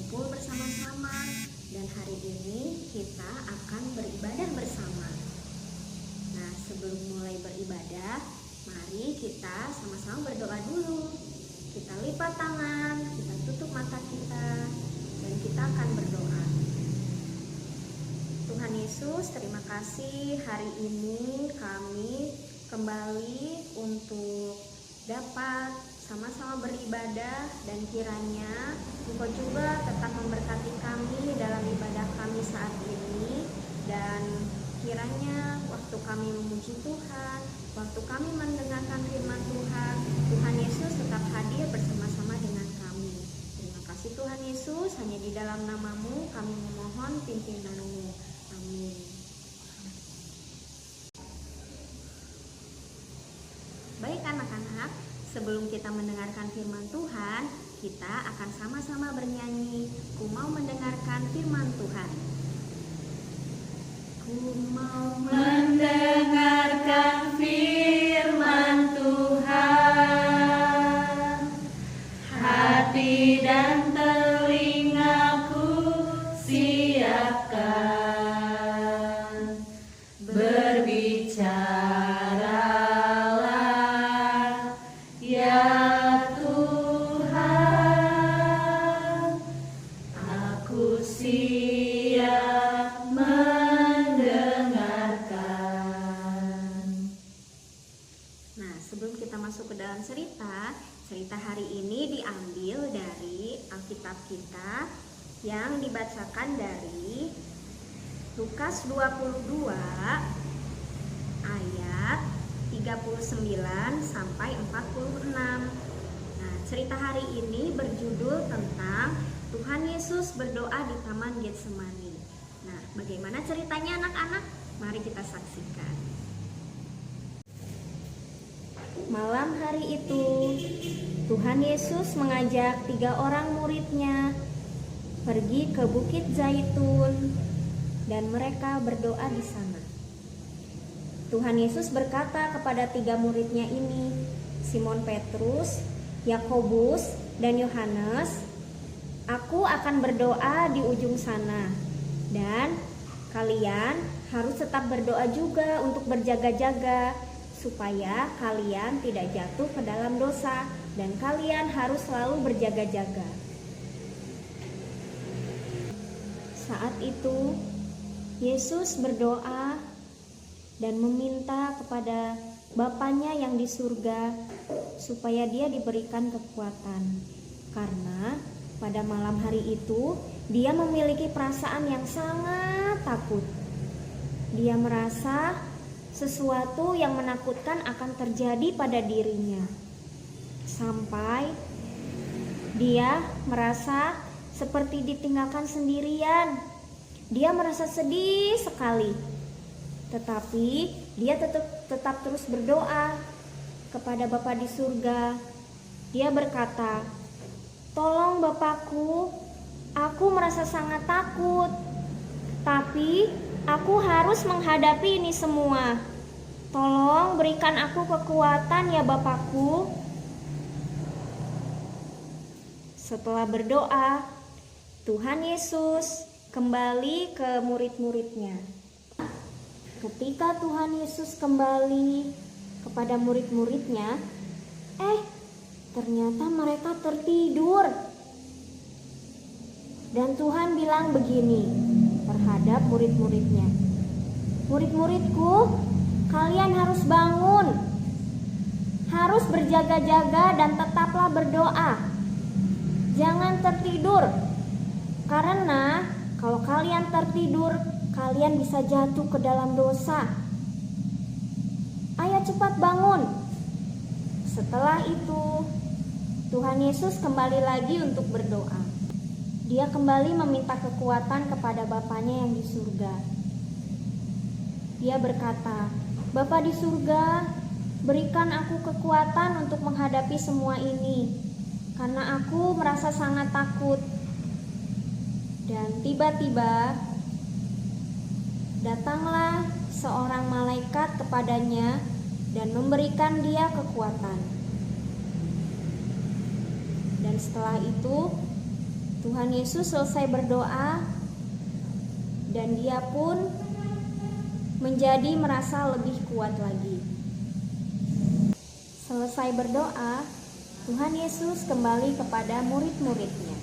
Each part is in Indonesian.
berkumpul bersama-sama. Dan hari ini kita akan beribadah bersama. Nah, sebelum mulai beribadah, mari kita sama-sama berdoa dulu. Kita lipat tangan, kita tutup mata kita, dan kita akan berdoa. Tuhan Yesus, terima kasih hari ini kami kembali untuk dapat sama-sama beribadah, dan kiranya Engkau juga tetap memberkati kami dalam ibadah kami saat ini, dan kiranya waktu kami memuji Tuhan, waktu kami mendengarkan firman Tuhan, Tuhan Yesus tetap hadir bersama-sama dengan kami. Terima kasih Tuhan Yesus, hanya di dalam nama-Mu kami memohon pimpinanmu. Amin. Baik anak-anak, sebelum kita mendengarkan firman Tuhan, kita akan sama-sama bernyanyi. Ku mau mendengarkan firman Tuhan. Ku mau mendengarkan firman Tuhan, hati dan telingaku siapkan, berbicaralah ya Tuhan, aku siap mendengarkan. Nah, sebelum kita masuk ke dalam cerita hari ini diambil dari Alkitab kita yang dibacakan dari Lukas 22 ayat 39 sampai 46. Nah, cerita hari ini berjudul tentang Tuhan Yesus berdoa di Taman Getsemani. Nah, bagaimana ceritanya anak-anak? Mari kita saksikan. Malam hari itu, Tuhan Yesus mengajak 3 orang murid-Nya pergi ke Bukit Zaitun, dan mereka berdoa di sana. Tuhan Yesus berkata kepada 3 murid-Nya ini, Simon Petrus, Yakobus, dan Yohanes, "Aku akan berdoa di ujung sana, dan kalian harus tetap berdoa juga untuk berjaga-jaga, supaya kalian tidak jatuh ke dalam dosa, dan kalian harus selalu berjaga-jaga." Saat itu, Yesus berdoa dan meminta kepada Bapanya yang di surga supaya dia diberikan kekuatan, karena pada malam hari itu dia memiliki perasaan yang sangat takut. Dia merasa sesuatu yang menakutkan akan terjadi pada dirinya, sampai dia merasa seperti ditinggalkan sendirian. Dia merasa sedih sekali, tetapi dia tetap terus berdoa kepada Bapa di surga. Dia berkata, "Tolong Bapakku, aku merasa sangat takut, tapi aku harus menghadapi ini semua. Tolong berikan aku kekuatan ya Bapakku." Setelah berdoa, Tuhan Yesus kembali ke murid-murid-Nya. Ketika Tuhan Yesus kembali kepada murid-murid-Nya, ternyata mereka tertidur. Dan Tuhan bilang begini terhadap murid-murid-Nya, "Murid-muridku, kalian harus bangun, harus berjaga-jaga dan tetaplah berdoa. Jangan tertidur, karena kalau kalian tertidur, kalian bisa jatuh ke dalam dosa. Ayo cepat bangun." Setelah itu, Tuhan Yesus kembali lagi untuk berdoa. Dia kembali meminta kekuatan kepada Bapanya yang di surga. Dia berkata, "Bapa di surga, berikan aku kekuatan untuk menghadapi semua ini, karena aku merasa sangat takut." Dan tiba-tiba datanglah seorang malaikat kepadanya dan memberikan dia kekuatan. Dan setelah itu Tuhan Yesus selesai berdoa dan dia pun menjadi merasa lebih kuat lagi. Selesai berdoa, Tuhan Yesus kembali kepada murid-muridnya.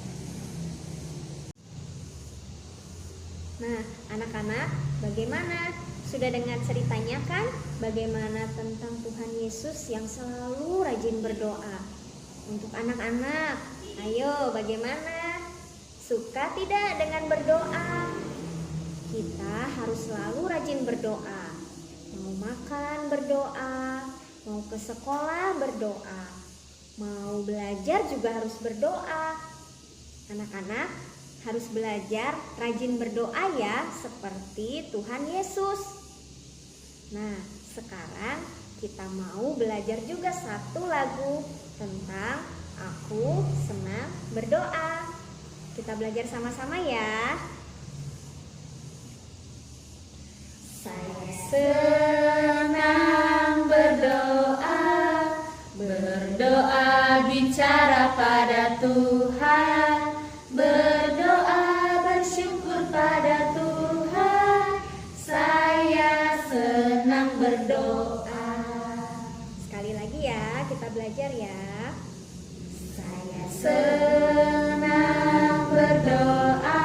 Nah, anak-anak, bagaimana? Sudah dengar ceritanya kan? Bagaimana tentang Tuhan Yesus yang selalu rajin berdoa? Untuk anak-anak, ayo bagaimana? Suka tidak dengan berdoa? Kita harus selalu rajin berdoa. Mau makan berdoa, mau ke sekolah berdoa, mau belajar juga harus berdoa. Anak-anak harus belajar rajin berdoa ya, seperti Tuhan Yesus. Nah, sekarang kita mau belajar juga satu lagu tentang Aku Senang Berdoa. Kita belajar sama-sama ya. Saya senang berdoa, berdoa bicara pada Tuhan, berdoa bersyukur pada Tuhan. Saya senang berdoa. Sekali lagi ya, kita belajar ya. Saya senang berdoa,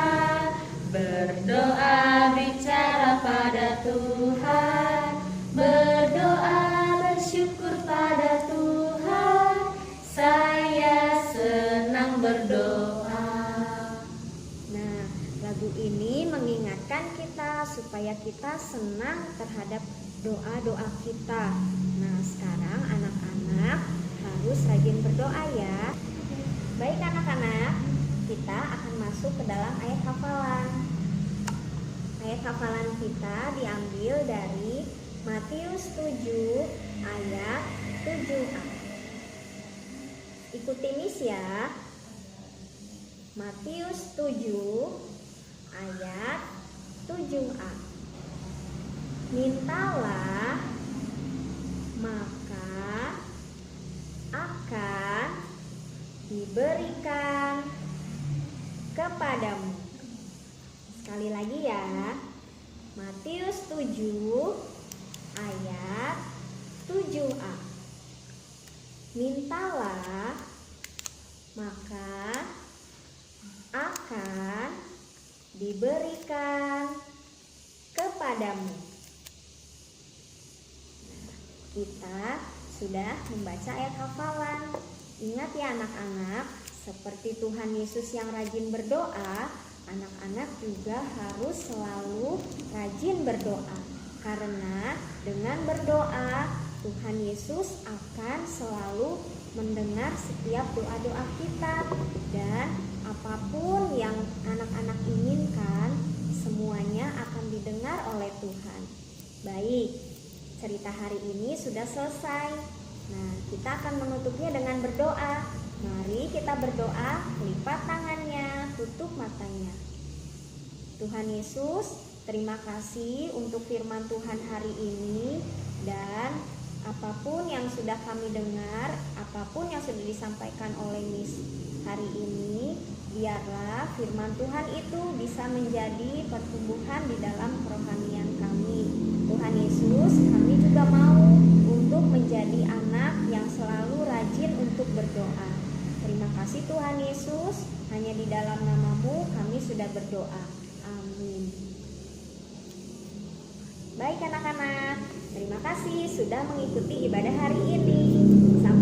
berdoa bicara pada Tuhan, berdoa bersyukur pada Tuhan. Saya senang berdoa. Nah, lagu ini mengingatkan kita supaya kita senang terhadap doa-doa kita. Nah, sekarang anak-anak harus rajin berdoa ya. Baik anak-anak, kita akan masuk ke dalam ayat hafalan. Ayat hafalan kita diambil dari Matius 7 ayat 7a. Ikuti Miss ya. Matius 7 ayat 7a. Mintalah maka akan diberikan kepadamu. Sekali lagi ya. Matius 7 ayat 7a. Mintalah maka akan diberikan kepadamu. Kita sudah membaca ayat hafalan. Ingat ya anak-anak, seperti Tuhan Yesus yang rajin berdoa, anak-anak juga harus selalu rajin berdoa. Karena dengan berdoa, Tuhan Yesus akan selalu mendengar setiap doa-doa kita. Dan apapun yang anak-anak inginkan, semuanya akan didengar oleh Tuhan. Baik, cerita hari ini sudah selesai. Nah, kita akan menutupnya dengan berdoa. Mari kita berdoa, lipat tangannya, tutup matanya. Tuhan Yesus, terima kasih untuk firman Tuhan hari ini. Dan apapun yang sudah kami dengar, apapun yang sudah disampaikan oleh Miss hari ini, biarlah firman Tuhan itu bisa menjadi pertumbuhan di dalam kerohanian kami. Tuhan Yesus, kami juga mau untuk menjadi anak yang selalu rajin untuk berdoa. Terima kasih Tuhan Yesus, hanya di dalam nama-Mu kami sudah berdoa. Amin. Baik anak-anak, terima kasih sudah mengikuti ibadah hari ini. Sampai